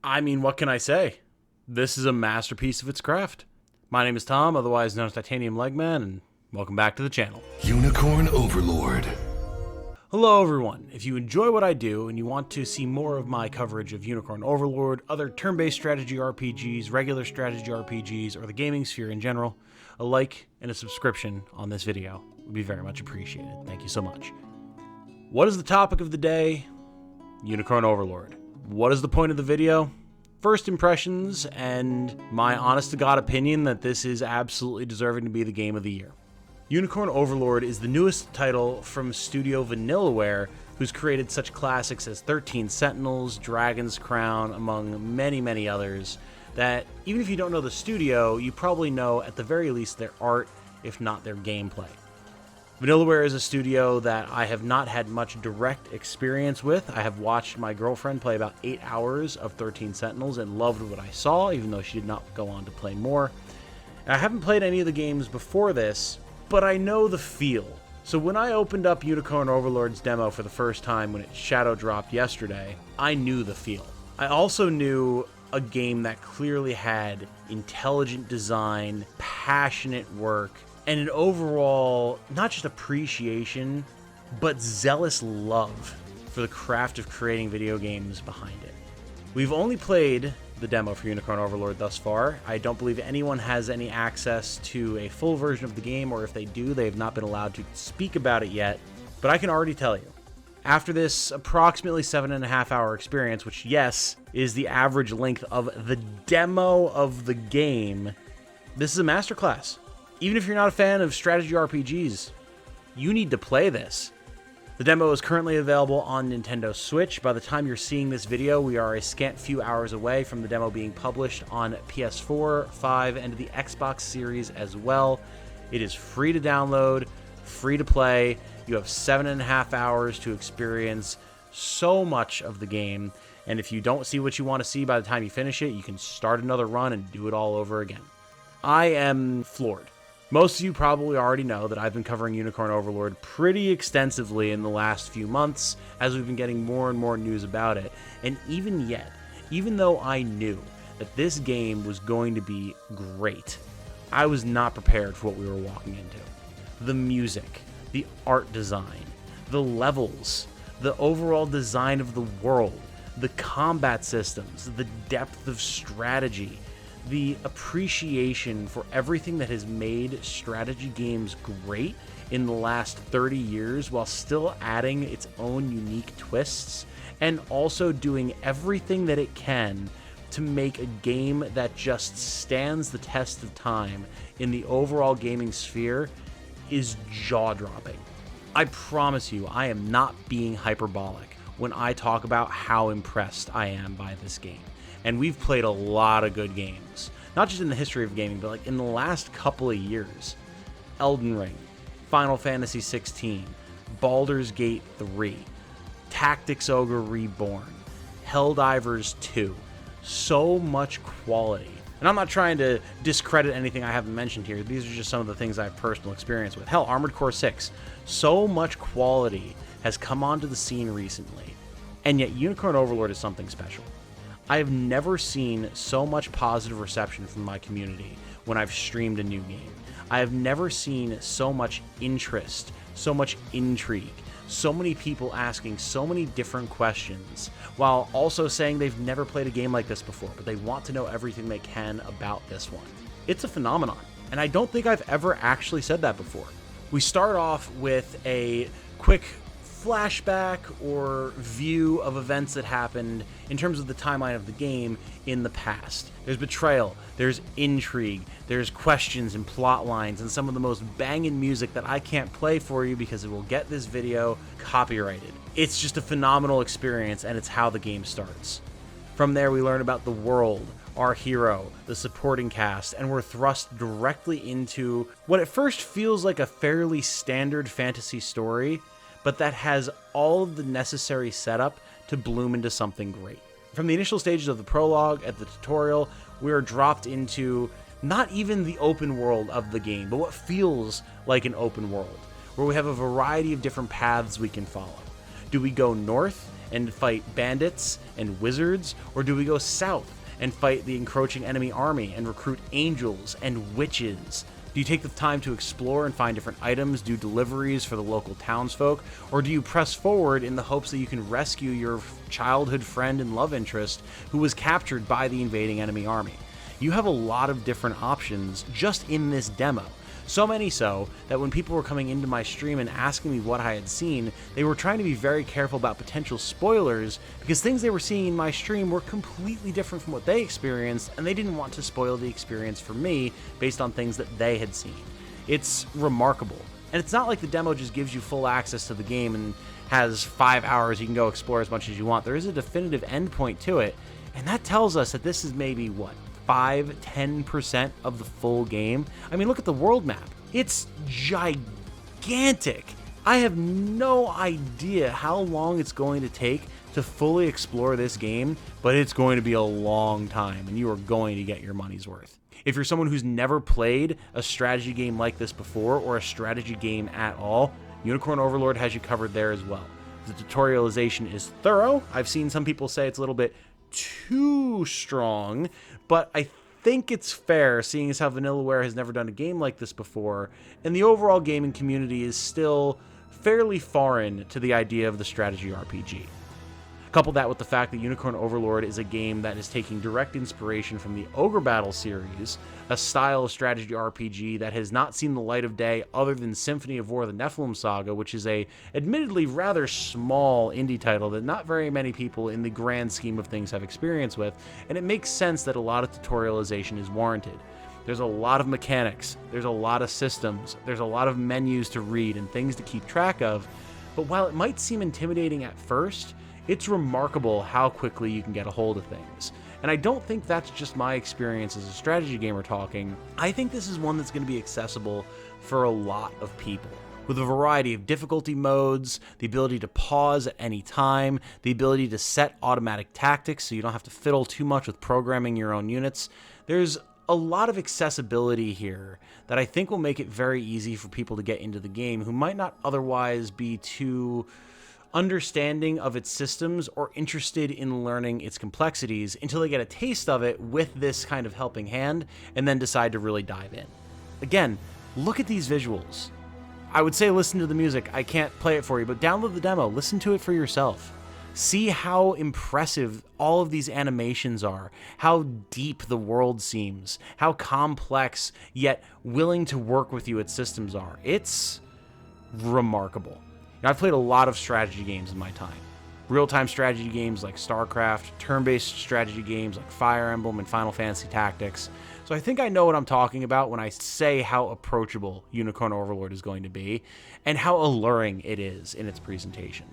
I mean, what can I say? This is a masterpiece of its craft. My name is Tom, otherwise known as Titanium Legman, and welcome back to the channel. Unicorn Overlord. Hello everyone. If you enjoy what I do and you want to see more of my coverage of Unicorn Overlord, other turn-based strategy RPGs, regular strategy RPGs, or the gaming sphere in general, a like and a subscription on this video would be very much appreciated. Thank you so much. What is the topic of the day? Unicorn Overlord. What is the point of the video? First impressions and my honest-to-God opinion that this is absolutely deserving to be the game of the year. Unicorn Overlord is the newest title from Studio Vanillaware, who's created such classics as 13 Sentinels, Dragon's Crown, among many, many others, that even if you don't know the studio, you probably know at the very least their art, if not their gameplay. Vanillaware is a studio that I have not had much direct experience with. I have watched my girlfriend play about 8 hours of 13 Sentinels and loved what I saw, even though she did not go on to play more. And I haven't played any of the games before this, but I know the feel. So when I opened up Unicorn Overlord's demo for the first time when it shadow dropped yesterday, I knew the feel. I also knew a game that clearly had intelligent design, passionate work, and an overall, not just appreciation, but zealous love for the craft of creating video games behind it. We've only played the demo for Unicorn Overlord thus far. I don't believe anyone has any access to a full version of the game, or if they do, they have not been allowed to speak about it yet. But I can already tell you, after this approximately 7.5 hour experience, which yes, is the average length of the demo of the game, this is a masterclass. Even if you're not a fan of strategy RPGs, you need to play this. The demo is currently available on Nintendo Switch. By the time you're seeing this video, we are a scant few hours away from the demo being published on PS4, 5, and the Xbox Series as well. It is free to download, free to play. You have 7.5 hours to experience so much of the game. And if you don't see what you want to see by the time you finish it, you can start another run and do it all over again. I am floored. Most of you probably already know that I've been covering Unicorn Overlord pretty extensively in the last few months as we've been getting more and more news about it. And even yet, even though I knew that this game was going to be great, I was not prepared for what we were walking into. The music, the art design, the levels, the overall design of the world, the combat systems, the depth of strategy, the appreciation for everything that has made strategy games great in the last 30 years while still adding its own unique twists and also doing everything that it can to make a game that just stands the test of time in the overall gaming sphere is jaw-dropping. I promise you, I am not being hyperbolic when I talk about how impressed I am by this game. And we've played a lot of good games, not just in the history of gaming, but like in the last couple of years. Elden Ring, Final Fantasy 16, Baldur's Gate 3, Tactics Ogre Reborn, Helldivers 2. So much quality. And I'm not trying to discredit anything I haven't mentioned here. These are just some of the things I have personal experience with. Hell, Armored Core 6. So much quality has come onto the scene recently. And yet Unicorn Overlord is something special. I have never seen so much positive reception from my community when I've streamed a new game. I have never seen so much interest, so much intrigue, so many people asking so many different questions, while also saying they've never played a game like this before, but they want to know everything they can about this one. It's a phenomenon, and I don't think I've ever actually said that before. We start off with a quick flashback or view of events that happened in terms of the timeline of the game in the past. There's betrayal, there's intrigue, there's questions and plot lines, and some of the most banging music that I can't play for you because it will get this video copyrighted. It's just a phenomenal experience, and it's how the game starts. From there, we learn about the world, our hero, the supporting cast, and we're thrust directly into what at first feels like a fairly standard fantasy story, but that has all of the necessary setup to bloom into something great. From the initial stages of the prologue at the tutorial, we are dropped into not even the open world of the game, but what feels like an open world, where we have a variety of different paths we can follow. Do we go north and fight bandits and wizards, or do we go south and fight the encroaching enemy army and recruit angels and witches? Do you take the time to explore and find different items, do deliveries for the local townsfolk, or do you press forward in the hopes that you can rescue your childhood friend and love interest who was captured by the invading enemy army? You have a lot of different options just in this demo. So many so that when people were coming into my stream and asking me what I had seen, they were trying to be very careful about potential spoilers because things they were seeing in my stream were completely different from what they experienced, and they didn't want to spoil the experience for me based on things that they had seen. It's remarkable. And it's not like the demo just gives you full access to the game and has 5 hours you can go explore as much as you want. There is a definitive endpoint to it, and that tells us that this is maybe, what, 5-10% of the full game? I mean, look at the world map. It's gigantic. I have no idea how long it's going to take to fully explore this game, but it's going to be a long time, and you are going to get your money's worth. If you're someone who's never played a strategy game like this before, or a strategy game at all, Unicorn Overlord has you covered there as well. The tutorialization is thorough. I've seen some people say it's a little bit too strong, but I think it's fair, seeing as how Vanillaware has never done a game like this before, and the overall gaming community is still fairly foreign to the idea of the strategy RPG. Couple that with the fact that Unicorn Overlord is a game that is taking direct inspiration from the Ogre Battle series, a style of strategy RPG that has not seen the light of day other than Symphony of War: The Nephilim Saga, which is a admittedly rather small indie title that not very many people in the grand scheme of things have experience with, and it makes sense that a lot of tutorialization is warranted. There's a lot of mechanics, there's a lot of systems, there's a lot of menus to read and things to keep track of, but while it might seem intimidating at first, it's remarkable how quickly you can get a hold of things. And I don't think that's just my experience as a strategy gamer talking. I think this is one that's going to be accessible for a lot of people, with a variety of difficulty modes, the ability to pause at any time, the ability to set automatic tactics so you don't have to fiddle too much with programming your own units. There's a lot of accessibility here that I think will make it very easy for people to get into the game who might not otherwise be too understanding of its systems or interested in learning its complexities until they get a taste of it with this kind of helping hand and then decide to really dive in. Again, look at these visuals. I would say listen to the music. I can't play it for you, but download the demo. Listen to it for yourself. See how impressive all of these animations are, how deep the world seems, how complex yet willing to work with you its systems are. It's remarkable. Now, I've played a lot of strategy games in my time. Real-time strategy games like StarCraft, turn-based strategy games like Fire Emblem and Final Fantasy Tactics. So I think I know what I'm talking about when I say how approachable Unicorn Overlord is going to be and how alluring it is in its presentation.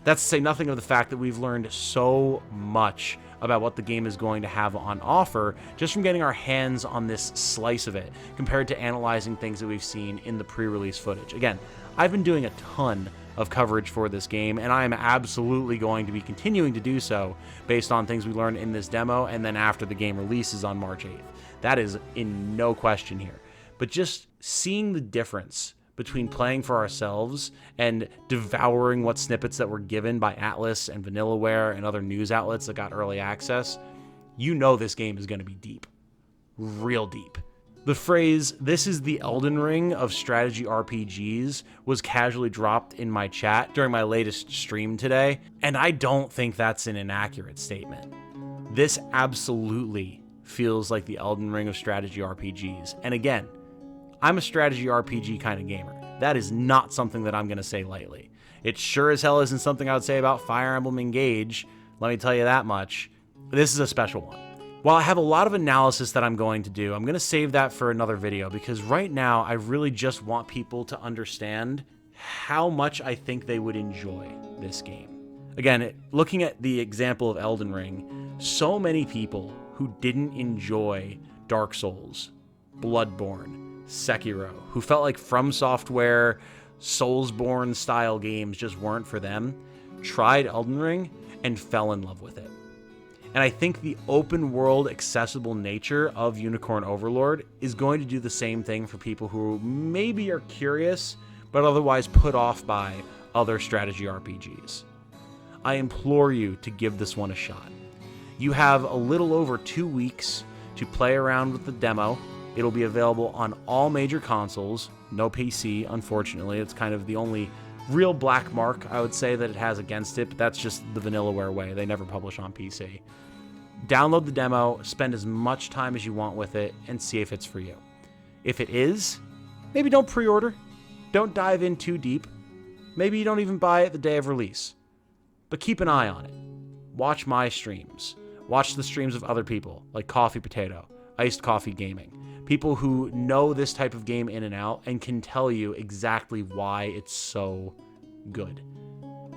That's to say nothing of the fact that we've learned so much about what the game is going to have on offer just from getting our hands on this slice of it compared to analyzing things that we've seen in the pre-release footage. Again, I've been doing a ton of coverage for this game, and I am absolutely going to be continuing to do so based on things we learned in this demo and then after the game releases on March 8th. That is in no question here. But just seeing the difference between playing for ourselves and devouring what snippets that were given by Atlas and Vanillaware and other news outlets that got early access, you know this game is going to be deep. Real deep. The phrase, "this is the Elden Ring of strategy RPGs," was casually dropped in my chat during my latest stream today, and I don't think that's an inaccurate statement. This absolutely feels like the Elden Ring of strategy RPGs. And again, I'm a strategy RPG kind of gamer. That is not something that I'm going to say lightly. It sure as hell isn't something I would say about Fire Emblem Engage, let me tell you that much. This is a special one. While I have a lot of analysis that I'm going to do, I'm going to save that for another video because right now I really just want people to understand how much I think they would enjoy this game. Again, looking at the example of Elden Ring, so many people who didn't enjoy Dark Souls, Bloodborne, Sekiro, who felt like From Software, Soulsborne style games just weren't for them, tried Elden Ring and fell in love with it. And I think the open world accessible nature of Unicorn Overlord is going to do the same thing for people who maybe are curious, but otherwise put off by other strategy RPGs. I implore you to give this one a shot. You have a little over 2 weeks to play around with the demo. It'll be available on all major consoles, no PC, unfortunately. It's kind of the only real black mark, I would say, that it has against it, but that's just the Vanillaware way. They never publish on PC. Download the demo, spend as much time as you want with it, and see if it's for you. If it is, maybe don't pre-order. Don't dive in too deep. Maybe you don't even buy it the day of release. But keep an eye on it. Watch my streams. Watch the streams of other people, like Coffee Potato, Iced Coffee Gaming. People who know this type of game in and out and can tell you exactly why it's so good.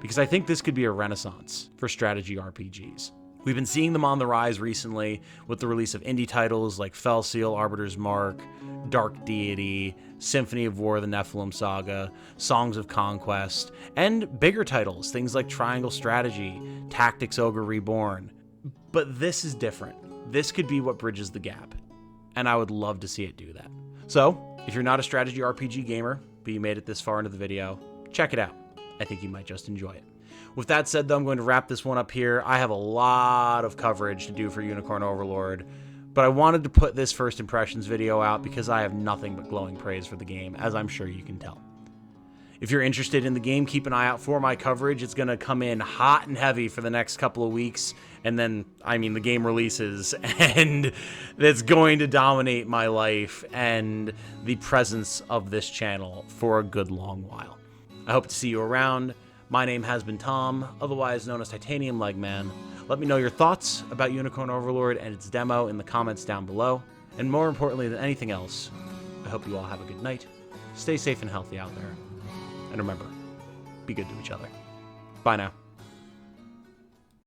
Because I think this could be a renaissance for strategy RPGs. We've been seeing them on the rise recently with the release of indie titles like Fell Seal, Arbiter's Mark, Dark Deity, Symphony of War, the Nephilim Saga, Songs of Conquest, and bigger titles, things like Triangle Strategy, Tactics Ogre Reborn. But this is different. This could be what bridges the gap, and I would love to see it do that. So, if you're not a strategy RPG gamer, but you made it this far into the video, check it out. I think you might just enjoy it. With that said, though, I'm going to wrap this one up here. I have a lot of coverage to do for Unicorn Overlord, but I wanted to put this first impressions video out because I have nothing but glowing praise for the game, as I'm sure you can tell. If you're interested in the game, keep an eye out for my coverage. It's going to come in hot and heavy for the next couple of weeks, and then, the game releases, and it's going to dominate my life and the presence of this channel for a good long while. I hope to see you around. My name has been Tom, otherwise known as Titanium Leg Man. Let me know your thoughts about Unicorn Overlord and its demo in the comments down below. And more importantly than anything else, I hope you all have a good night. Stay safe and healthy out there. And remember, be good to each other. Bye now.